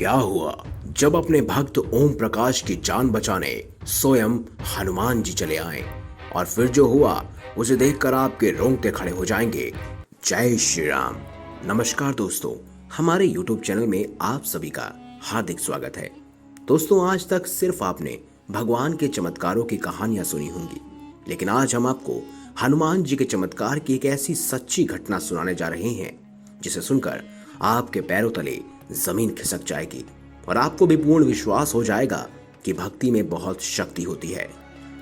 क्या हुआ जब अपने भक्त ओम प्रकाश की जान बचाने स्वयं हनुमान जी चले आए। और फिर जो हुआ उसे देखकर आपके रोंगटे खड़े हो जाएंगे। जय श्री राम। नमस्कार दोस्तों, हमारे YouTube चैनल में आप सभी का हार्दिक स्वागत है। दोस्तों, आज तक सिर्फ आपने भगवान के चमत्कारों की कहानियां सुनी होंगी, लेकिन आज हम आपको हनुमान जी के चमत्कार की एक ऐसी सच्ची घटना सुनाने जा रहे हैं जिसे सुनकर आपके पैरों तले जमीन खिसक जाएगी और आपको भी पूर्ण विश्वास हो जाएगा कि भक्ति में बहुत शक्ति होती है।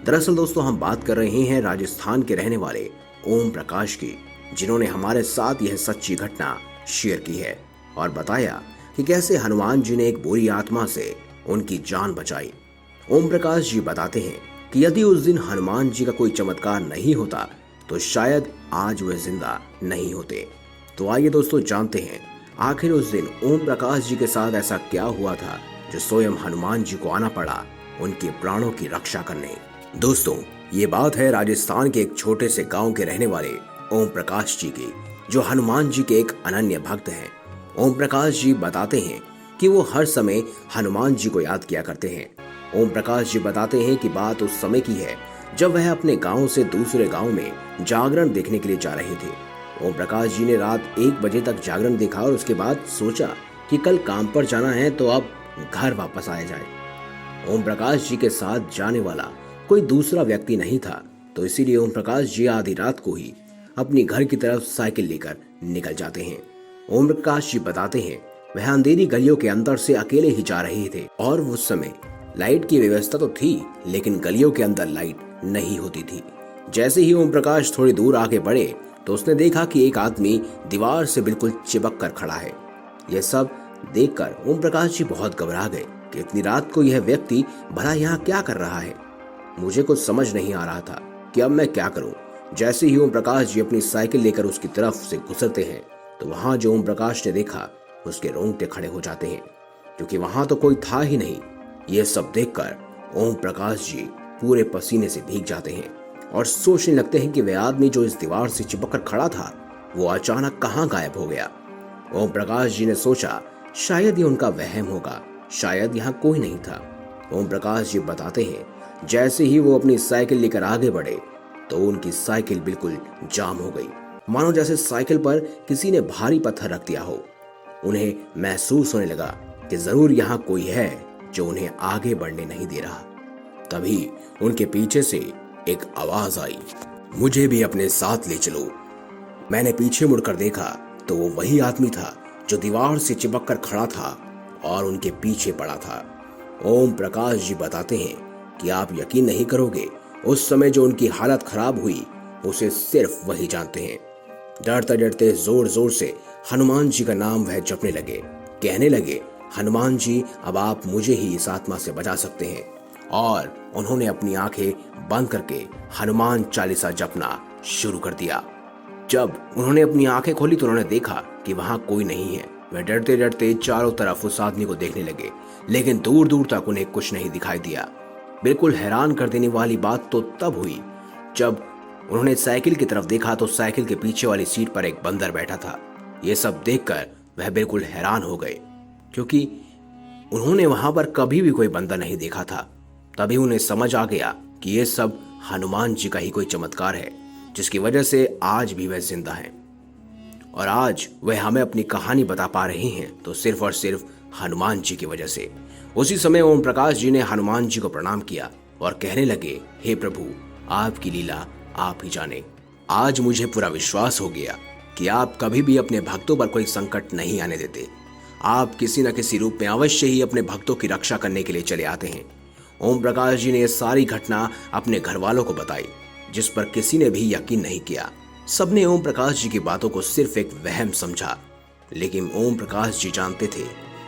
दरअसल दोस्तों, हम बात कर रहे हैं राजस्थान के रहने वाले ओम प्रकाश की, जिन्होंने हमारे साथ यह सच्ची घटना शेयर की है और बताया कि कैसे हनुमान जी ने एक बुरी आत्मा से उनकी जान बचाई। ओम प्रकाश जी बताते हैं कि यदि उस दिन हनुमान जी का कोई चमत्कार नहीं होता तो शायद आज वे जिंदा नहीं होते। तो आइए दोस्तों जानते हैं आखिर उस दिन ओम प्रकाश जी के साथ ऐसा क्या हुआ था जो स्वयं हनुमान जी को आना पड़ा उनके प्राणों की रक्षा करने। दोस्तों, ये बात है राजस्थान के एक छोटे से गांव के रहने वाले ओम प्रकाश जी की, जो हनुमान जी के एक अनन्य भक्त हैं। ओम प्रकाश जी बताते हैं कि वो हर समय हनुमान जी को याद किया करते हैं। ओम प्रकाश जी बताते हैं कि बात उस समय की है जब वह अपने गांव से दूसरे गांव में जागरण देखने के लिए जा रहे थे। ओम प्रकाश जी ने रात 1 बजे तक जागरण देखा और उसके बाद सोचा कि कल काम पर जाना है तो अब घर वापस आया जाए। ओम प्रकाश जी के साथ जाने वाला कोई दूसरा व्यक्ति नहीं था, तो इसीलिए ओम प्रकाश जी आधी रात को ही अपनी घर की तरफ साइकिल लेकर निकल जाते हैं। ओम प्रकाश जी बताते हैं वह अंधेरी गलियों के अंदर से अकेले ही जा रहे थे और उस समय लाइट की व्यवस्था तो थी, लेकिन गलियों के अंदर लाइट नहीं होती थी। जैसे ही ओम प्रकाश थोड़ी दूर आगे बढ़े तो उसने देखा कि एक आदमी दीवार से बिल्कुल चिपक कर खड़ा है। यह सब देखकर ओम प्रकाश जी बहुत घबरा गए कि इतनी रात को यह व्यक्ति भला यहाँ क्या कर रहा है। मुझे कुछ समझ नहीं आ रहा था कि अब मैं क्या करूं। जैसे ही ओम प्रकाश जी अपनी साइकिल लेकर उसकी तरफ से गुजरते हैं तो वहां जो ओम प्रकाश ने देखा उसके रोंगटे खड़े हो जाते हैं, क्योंकि वहां तो कोई था ही नहीं। यह सब देखकर ओम प्रकाश जी पूरे पसीने से भीग जाते हैं और सोचने लगते हैं कि वह आदमी जो इस दीवार से चिपक कर खड़ा था वो अचानक कहां गायब हो गया। ओम प्रकाश जी ने सोचा शायद ये उनका वहम होगा, शायद यहाँ कोई नहीं था। ओम प्रकाश जी बताते हैं जैसे ही वो अपनी साइकिल लेकर आगे बढ़े तो उनकी साइकिल बिल्कुल जाम हो गई, मानो जैसे साइकिल पर किसी ने भारी पत्थर रख दिया हो। उन्हें महसूस होने लगा कि जरूर यहाँ कोई है जो उन्हें आगे बढ़ने नहीं दे रहा। तभी उनके पीछे से एक आवाज आई, मुझे भी अपने साथ ले चलो। मैंने पीछे मुड़कर देखा तो वो वही आदमी था जो दीवार से चिपक कर खड़ा था और उनके पीछे पड़ा था। ओम प्रकाश जी बताते हैं कि आप यकीन नहीं करोगे, उस समय जो उनकी हालत खराब हुई उसे सिर्फ वही जानते हैं। डरते डरते जोर जोर से हनुमान जी का नाम वह जपने लगे, कहने लगे, हनुमान जी अब आप मुझे ही इस आत्मा से बचा सकते हैं। और उन्होंने अपनी आंखें बंद करके हनुमान चालीसा जपना शुरू कर दिया। जब उन्होंने अपनी आंखें खोली तो उन्होंने देखा कि वहां कोई नहीं है। वे डरते डरते चारों तरफ उस आदमी को देखने लगे, लेकिन दूर दूर तक उन्हें कुछ नहीं दिखाई दिया। बिल्कुल हैरान कर देने वाली बात तो तब हुई जब उन्होंने साइकिल की तरफ देखा तो साइकिल के पीछे वाली सीट पर एक बंदर बैठा था। ये सब देखकर वह बिल्कुल हैरान हो गए, क्योंकि उन्होंने वहां पर कभी भी कोई बंदर नहीं देखा था। तभी उन्हें समझ आ गया कि ये सब हनुमान जी का ही कोई चमत्कार है, जिसकी वजह से आज भी वह जिंदा हैं और आज वह हमें अपनी कहानी बता पा रहे हैं तो सिर्फ और सिर्फ हनुमान जी की वजह से। उसी समय ओम प्रकाश जी ने हनुमान जी को प्रणाम किया और कहने लगे, हे प्रभु, आपकी लीला आप ही जाने। आज मुझे पूरा विश्वास हो गया कि आप कभी भी अपने भक्तों पर कोई संकट नहीं आने देते। आप किसी न किसी रूप में अवश्य ही अपने भक्तों की रक्षा करने के लिए चले आते हैं। ओम प्रकाश जी ने यह सारी घटना अपने घर वालों को बताई, जिस पर किसी ने भी यकीन नहीं किया। सबने ओम प्रकाश जी की बातों को सिर्फ एक वहम समझा, लेकिन ओम प्रकाश जी जानते थे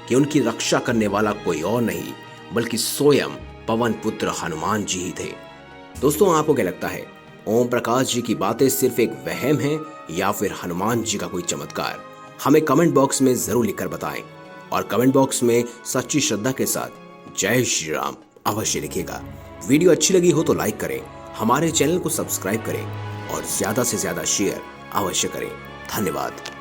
कि उनकी रक्षा करने वाला कोई और नहीं बल्कि स्वयं पवन पुत्र हनुमान जी ही थे। दोस्तों, आपको क्या लगता है, ओम प्रकाश जी की बातें सिर्फ एक वहम है या फिर हनुमान जी का कोई चमत्कार? हमें कमेंट बॉक्स में जरूर लिखकर बताएं और कमेंट बॉक्स में सच्ची श्रद्धा के साथ जय श्री राम अवश्य लिखिएगा। वीडियो अच्छी लगी हो तो लाइक करें, हमारे चैनल को सब्सक्राइब करें और ज्यादा से ज्यादा शेयर अवश्य करें। धन्यवाद।